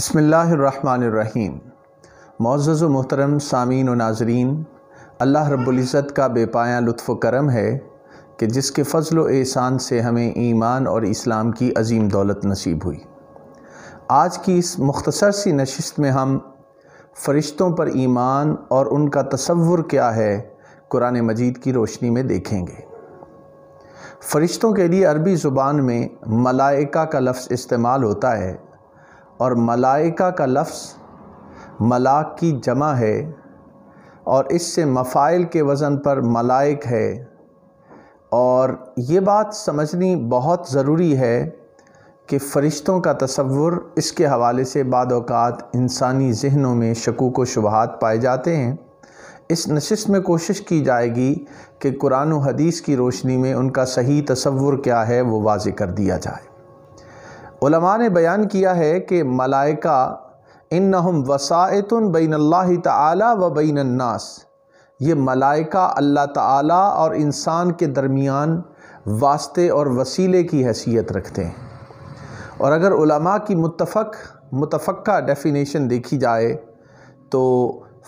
بسم اللہ الرحمن الرحیم۔ معزز و محترم سامعین و ناظرین، اللہ رب العزت کا بے پایاں لطف و کرم ہے کہ جس کے فضل و احسان سے ہمیں ایمان اور اسلام کی عظیم دولت نصیب ہوئی۔ آج کی اس مختصر سی نشست میں ہم فرشتوں پر ایمان اور ان کا تصور کیا ہے قرآن مجید کی روشنی میں دیکھیں گے۔ فرشتوں کے لیے عربی زبان میں ملائکہ کا لفظ استعمال ہوتا ہے، اور ملائکہ کا لفظ ملاک کی جمع ہے اور اس سے مفاعل کے وزن پر ملائک ہے، اور یہ بات سمجھنی بہت ضروری ہے کہ فرشتوں کا تصور اس کے حوالے سے بعض اوقات انسانی ذہنوں میں شکوک و شبہات پائے جاتے ہیں۔ اس نشست میں کوشش کی جائے گی کہ قرآن و حدیث کی روشنی میں ان کا صحیح تصور کیا ہے وہ واضح کر دیا جائے۔ علماء نے بیان کیا ہے کہ ملائکہ انہم وسائط بین اللہ تعالی و بین الناس، یہ ملائکہ اللہ تعالی اور انسان کے درمیان واسطے اور وسیلے کی حیثیت رکھتے ہیں۔ اور اگر علماء کی متفقہ ڈیفینیشن دیکھی جائے تو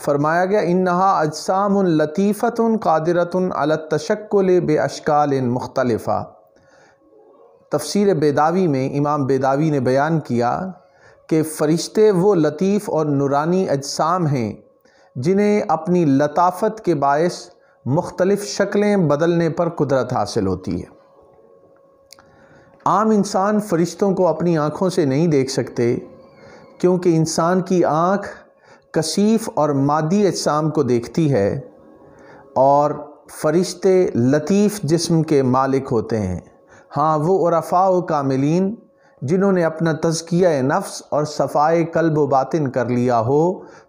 فرمایا گیا انہا اجسام لطیفۃ قادرۃ علی التشکل باشکال مختلفہ۔ تفسیر بیداوی میں امام بیداوی نے بیان کیا کہ فرشتے وہ لطیف اور نورانی اجسام ہیں جنہیں اپنی لطافت کے باعث مختلف شکلیں بدلنے پر قدرت حاصل ہوتی ہے۔ عام انسان فرشتوں کو اپنی آنکھوں سے نہیں دیکھ سکتے، کیونکہ انسان کی آنکھ کثیف اور مادی اجسام کو دیکھتی ہے، اور فرشتے لطیف جسم کے مالک ہوتے ہیں۔ ہاں، وہ عرفاء و کاملین جنہوں نے اپنا تزکیہ نفس اور صفائے قلب و باطن کر لیا ہو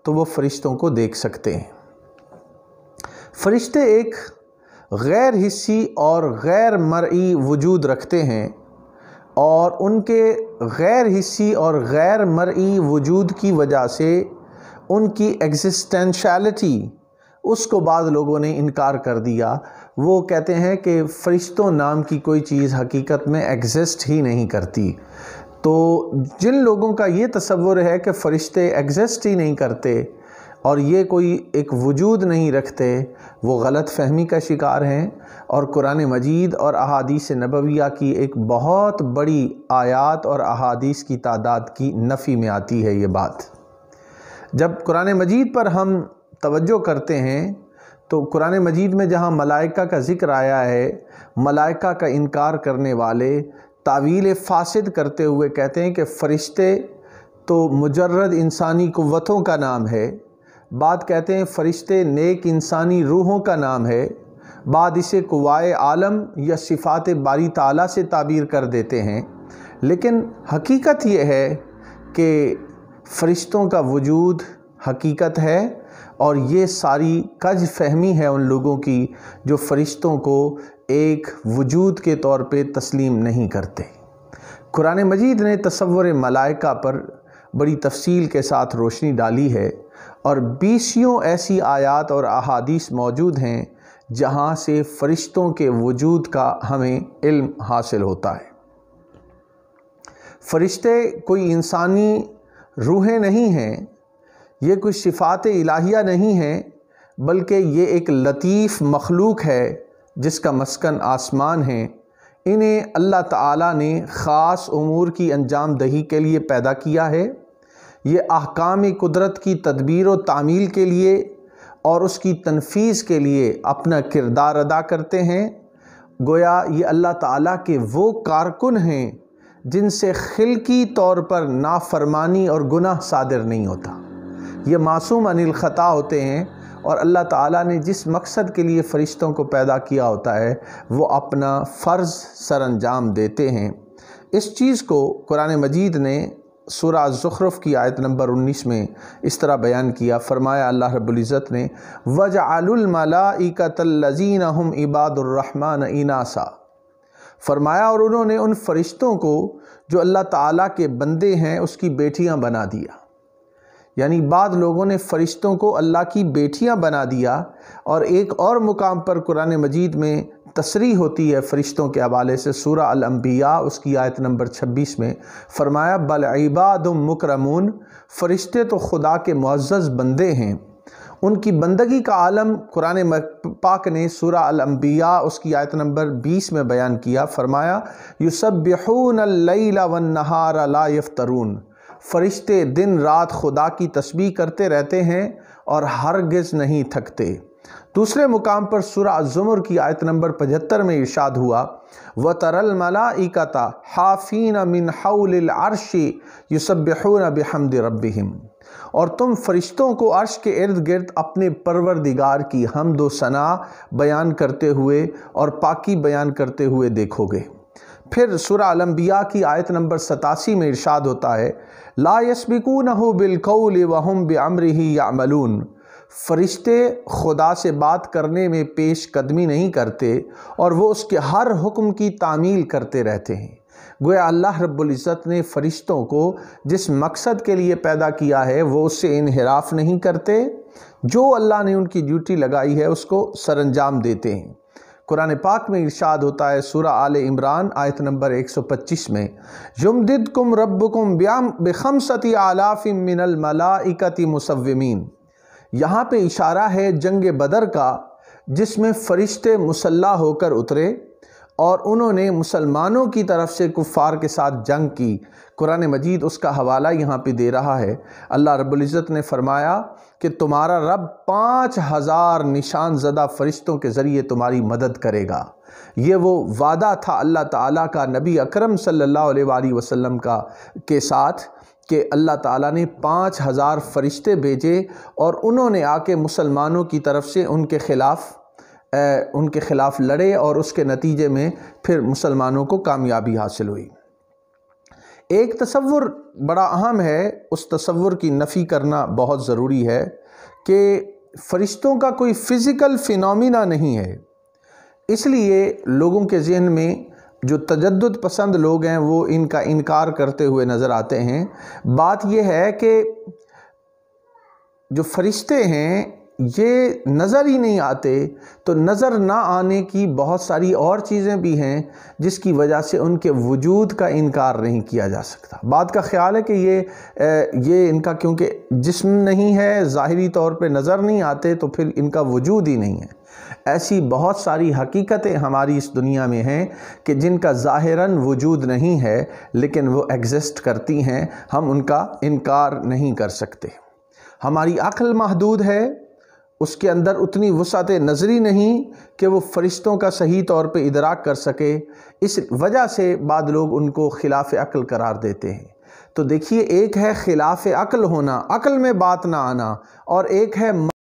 تو وہ فرشتوں کو دیکھ سکتے ہیں۔ فرشتے ایک غیر حسی اور غیر مرئی وجود رکھتے ہیں، اور ان کے غیر حسی اور غیر مرئی وجود کی وجہ سے ان کی ایگزسٹینشیلٹی اس کو بعض لوگوں نے انکار کر دیا۔ وہ کہتے ہیں کہ فرشتوں نام کی کوئی چیز حقیقت میں ایگزسٹ ہی نہیں کرتی۔ تو جن لوگوں کا یہ تصور ہے کہ فرشتے ایگزسٹ ہی نہیں کرتے اور یہ کوئی ایک وجود نہیں رکھتے، وہ غلط فہمی کا شکار ہیں، اور قرآن مجید اور احادیث نبویہ کی ایک بہت بڑی آیات اور احادیث کی تعداد کی نفی میں آتی ہے یہ بات۔ جب قرآن مجید پر ہم توجہ کرتے ہیں تو قرآن مجید میں جہاں ملائکہ کا ذکر آیا ہے، ملائکہ کا انکار کرنے والے تعویل فاسد کرتے ہوئے کہتے ہیں کہ فرشتے تو مجرد انسانی قوتوں کا نام ہے، بعد کہتے ہیں فرشتے نیک انسانی روحوں کا نام ہے، بعد اسے قوائے عالم یا صفات باری تعالیٰ سے تعبیر کر دیتے ہیں۔ لیکن حقیقت یہ ہے کہ فرشتوں کا وجود حقیقت ہے، اور یہ ساری کج فہمی ہے ان لوگوں کی جو فرشتوں کو ایک وجود کے طور پہ تسلیم نہیں کرتے۔ قرآن مجید نے تصور ملائکہ پر بڑی تفصیل کے ساتھ روشنی ڈالی ہے، اور 20 ایسی آیات اور احادیث موجود ہیں جہاں سے فرشتوں کے وجود کا ہمیں علم حاصل ہوتا ہے۔ فرشتے کوئی انسانی روحیں نہیں ہیں، یہ کوئی صفات الہیہ نہیں ہیں، بلکہ یہ ایک لطیف مخلوق ہے جس کا مسکن آسمان ہے۔ انہیں اللہ تعالیٰ نے خاص امور کی انجام دہی کے لیے پیدا کیا ہے۔ یہ احکام قدرت کی تدبیر و تعمیل کے لیے اور اس کی تنفیذ کے لیے اپنا کردار ادا کرتے ہیں۔ گویا یہ اللہ تعالیٰ کے وہ کارکن ہیں جن سے خلقی طور پر نافرمانی اور گناہ صادر نہیں ہوتا۔ یہ معصوم عن الخطا ہوتے ہیں، اور اللہ تعالیٰ نے جس مقصد کے لیے فرشتوں کو پیدا کیا ہوتا ہے وہ اپنا فرض سر انجام دیتے ہیں۔ اس چیز کو قرآن مجید نے سورہ زخرف کی آیت نمبر 19 میں اس طرح بیان کیا۔ فرمایا اللہ رب العزت نے وَجَعَلُوا الْمَلَائِكَةَ الَّذِينَ هُمْ عِبَادُ الرَّحْمَنِ إِنَاثًا، فرمایا اور انہوں نے ان فرشتوں کو جو اللہ تعالیٰ کے بندے ہیں اس کی بیٹیاں بنا دیا۔ یعنی بعض لوگوں نے فرشتوں کو اللہ کی بیٹیاں بنا دیا، اور ایک اور مقام پر قرآن مجید میں تصریح ہوتی ہے فرشتوں کے حوالے سے سورہ الانبیاء اس کی آیت نمبر 26 میں فرمایا بل عباد مکرمون، فرشتے تو خدا کے معزز بندے ہیں، ان کی بندگی کا عالم قرآن پاک نے سورہ الانبیاء اس کی آیت نمبر 20 میں بیان کیا، فرمایا یسبحون اللیل والنہار لا یفترون، فرشتے دن رات خدا کی تسبیح کرتے رہتے ہیں اور ہرگز نہیں تھکتے۔ دوسرے مقام پر سورہ الزمر کی آیت نمبر 75 میں ارشاد ہوا وَتَرَى الْمَلَائِكَةَ حَافِينَ مِنْ حَوْلِ الْعَرْشِ يُسَبِّحُونَ بِحَمْدِ رَبِّهِمْ، اور تم فرشتوں کو عرش کے ارد گرد اپنے پروردگار کی حمد و ثنا بیان کرتے ہوئے اور پاکی بیان کرتے ہوئے دیکھو گے۔ پھر سورہ الانبیاء کی آیت نمبر 87 میں ارشاد ہوتا ہے لا يسبقونه بالقول وهم بأمره يعملون، فرشتے خدا سے بات کرنے میں پیش قدمی نہیں کرتے اور وہ اس کے ہر حکم کی تعمیل کرتے رہتے ہیں۔ گویا اللہ رب العزت نے فرشتوں کو جس مقصد کے لیے پیدا کیا ہے وہ اس سے انحراف نہیں کرتے، جو اللہ نے ان کی ڈیوٹی لگائی ہے اس کو سر انجام دیتے ہیں۔ قرآن پاک میں ارشاد ہوتا ہے سورہ آل عمران آیت نمبر 125 میں یمددکم ربکم بخمسۃ آلاف من الملائکۃ مسومین، یہاں پہ اشارہ ہے جنگ بدر کا جس میں فرشتے مسلح ہو کر اترے اور انہوں نے مسلمانوں کی طرف سے کفار کے ساتھ جنگ کی۔ قرآن مجید اس کا حوالہ یہاں پہ دے رہا ہے۔ اللہ رب العزت نے فرمایا کہ تمہارا رب 5000 نشان زدہ فرشتوں کے ذریعے تمہاری مدد کرے گا۔ یہ وہ وعدہ تھا اللہ تعالیٰ کا نبی اکرم صلی اللہ علیہ وآلہ وسلم کے ساتھ کہ اللہ تعالیٰ نے 5000 فرشتے بھیجے اور انہوں نے آ کے مسلمانوں کی طرف سے ان کے خلاف لڑے اور اس کے نتیجے میں پھر مسلمانوں کو کامیابی حاصل ہوئی۔ ایک تصور بڑا اہم ہے، اس تصور کی نفی کرنا بہت ضروری ہے کہ فرشتوں کا کوئی فزیکل فینومینا نہیں ہے۔ اس لیے لوگوں کے ذہن میں جو تجدد پسند لوگ ہیں وہ ان کا انکار کرتے ہوئے نظر آتے ہیں۔ بات یہ ہے کہ جو فرشتے ہیں یہ نظر ہی نہیں آتے، تو نظر نہ آنے کی بہت ساری اور چیزیں بھی ہیں جس کی وجہ سے ان کے وجود کا انکار نہیں کیا جا سکتا۔ بات کا خیال ہے کہ یہ ان کا کیونکہ جسم نہیں ہے، ظاہری طور پہ نظر نہیں آتے، تو پھر ان کا وجود ہی نہیں ہے۔ ایسی بہت ساری حقیقتیں ہماری اس دنیا میں ہیں کہ جن کا ظاہراً وجود نہیں ہے لیکن وہ ایگزسٹ کرتی ہیں، ہم ان کا انکار نہیں کر سکتے۔ ہماری عقل محدود ہے، اس کے اندر اتنی وسعت نظری نہیں کہ وہ فرشتوں کا صحیح طور پہ ادراک کر سکے، اس وجہ سے بعض لوگ ان کو خلاف عقل قرار دیتے ہیں۔ تو دیکھیے، ایک ہے خلاف عقل ہونا، عقل میں بات نہ آنا، اور ایک ہے